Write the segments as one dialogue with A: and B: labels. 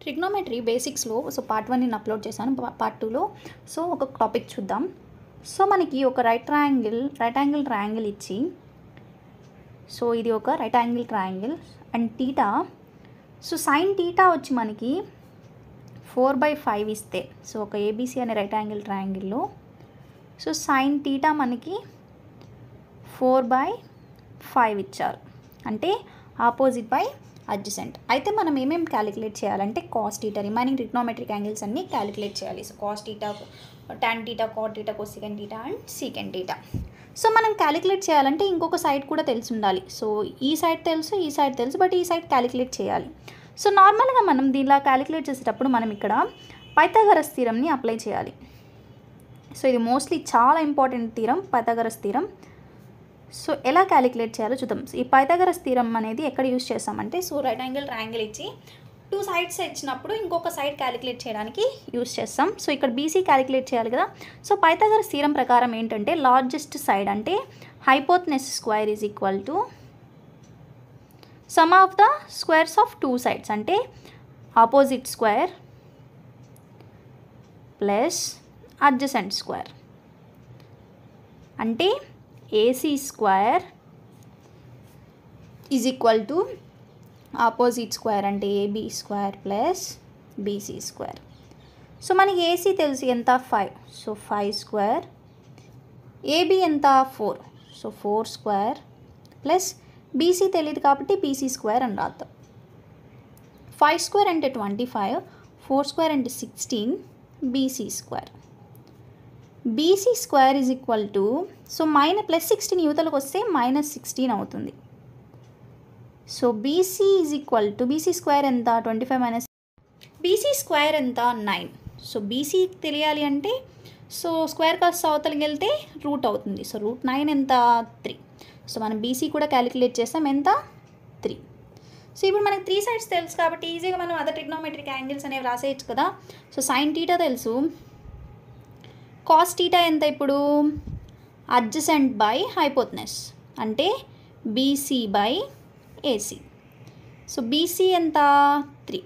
A: Trigonometry బేసిక్స్లో so part 1 నేను upload చేశాను. Part 2లో సో ఒక టాపిక్ చూద్దాం. సో మనకి ఒక రైట్ యాంగిల్ ట్రయాంగిల్ ఇచ్చి, సో ఇది ఒక right angle triangle and theta, so sine theta వచ్చి మనకి 4/5 ఇస్తే, సో ఒక ఏబీసీ అనే రైట్ యాంగిల్ ట్రయాంగిల్లో సో సైన్ టీటా మనకి 4/5 ఇచ్చారు, అంటే ఆపోజిట్ బై అడ్జసెంట్. అయితే మనం ఏమేమి క్యాలిక్యులేట్ చేయాలంటే cos theta, remaining trigonometric angles అన్నీ క్యాలిక్యులేట్ చేయాలి. So cos theta, tan theta, cot theta, cosecant theta and secant theta. So మనం క్యాలిక్యులేట్ చేయాలంటే ఇంకొక సైడ్ కూడా తెలిసి ఉండాలి. సో ఈ సైడ్ తెలుసు, ఈ సైడ్ తెలుసు, బట్ ఈ సైడ్ క్యాలిక్యులేట్ చేయాలి. సో నార్మల్గా మనం దీనిలా క్యాలిక్యులేట్ చేసేటప్పుడు మనం ఇక్కడ పైథాగరస్ థీరంని అప్లై చేయాలి. సో ఇది మోస్ట్లీ చాలా important theorem, Pythagoras theorem. So ఎలా క్యాలిక్యులేట్ చేయాలో చూద్దాం. ఈ పైథాగరస్ థీరం అనేది ఎక్కడ యూజ్ చేస్తామంటే, సో రైట్ యాంగిల్ ట్రయాంగిల్ ఇచ్చి 2 సైడ్స్ ఇచ్చినప్పుడు ఇంకొక సైడ్ క్యాలిక్యులేట్ చేయడానికి యూజ్ చేస్తాం. సో ఇక్కడ బీసీ క్యాలిక్యులేట్ చేయాలి కదా. సో పైథాగరస్ థీరం ప్రకారం ఏంటంటే, లార్జెస్ట్ సైడ్ అంటే hypotenuse square is equal to sum of the squares of 2 sides, అంటే opposite square plus adjacent square, అంటే AC square is equal to opposite square, అంటే AB square plus BC square. So మనకి AC తెలుసు ఎంత 5, so 5 square, AB ఎంత 4, so 4 square plus BC తెలియదు కాబట్టి BC square అని రాద్దాం. 5 స్క్వేర్ అంటే 25, 4 స్క్వేర్ అంటే 16, BC square. BC square is equal to, so +16 యువతలకు వస్తే -16 అవుతుంది. So BC is equal to, BC square ఎంత 25 బీసీ స్క్వేర్ ఎంత 9. సో బీసీ తెలియాలి అంటే, సో స్క్వేర్ కాస్త అవతలకి వెళ్తే రూట్ అవుతుంది. సో √9 ఎంత 3. సో మనం బీసీ కూడా క్యాలిక్యులేట్ చేస్తాం, ఎంత 3. సో ఇప్పుడు మనకి 3 సైడ్స్ తెలుసు కాబట్టి ఈజీగా మనం అదర్ ట్రిగ్నోమెట్రిక్ యాంగిల్స్ అనేవి రాసేయచ్చు కదా. సో సైన్ టీటా తెలుసు, కాస్ టీటా ఎంత ఇప్పుడు అడ్జసెంట్ బై హైపోటెనస్, అంటే BC by AC. So BC ఎంత 3,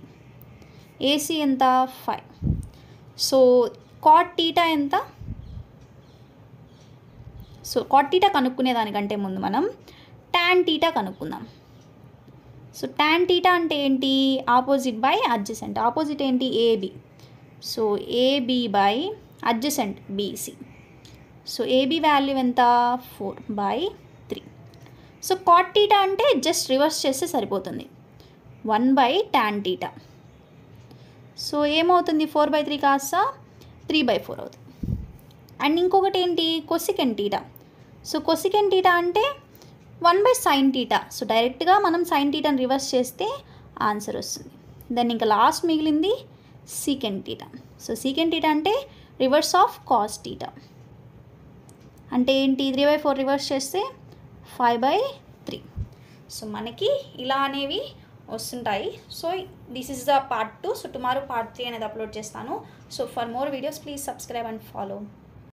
A: ఏసీ ఎంత 5. సో కాట్ టీటా ఎంత, సో కాట్ టీటా కనుక్కునే దానికంటే ముందు మనం టాన్ టీటా కనుక్కుందాం. సో టాన్ టీటా అంటే ఏంటి, ఆపోజిట్ బై అడ్జసెంట్. ఆపోజిట్ ఏంటి, AB. So AB by adjacent BC. So AB value ఎంత 4/3. సో కాట్ టీటా అంటే జస్ట్ రివర్స్ చేస్తే సరిపోతుంది, 1/tan టీటా. సో ఏమవుతుంది, 4/3 కాస్త 3/4 అవుతుంది. అండ్ ఇంకొకటి ఏంటి, cosecant theta. So cosecant theta అంటే 1/sin టీటా. సో డైరెక్ట్గా మనం సైన్ టీటాని రివర్స్ చేస్తే ఆన్సర్ వస్తుంది. దెన్ ఇంకా లాస్ట్ మిగిలింది secant theta. So secant theta అంటే రివర్స్ ఆఫ్ కాస్ టీటా, అంటే ఏంటి 3/4 రివర్స్ చేస్తే 5/3. సో మనకి ఇలా అనేవి వస్తుంటాయి. So this is the part 2. So tomorrow part 3 అనేది అప్లోడ్ చేస్తాను. So for more videos please subscribe and follow.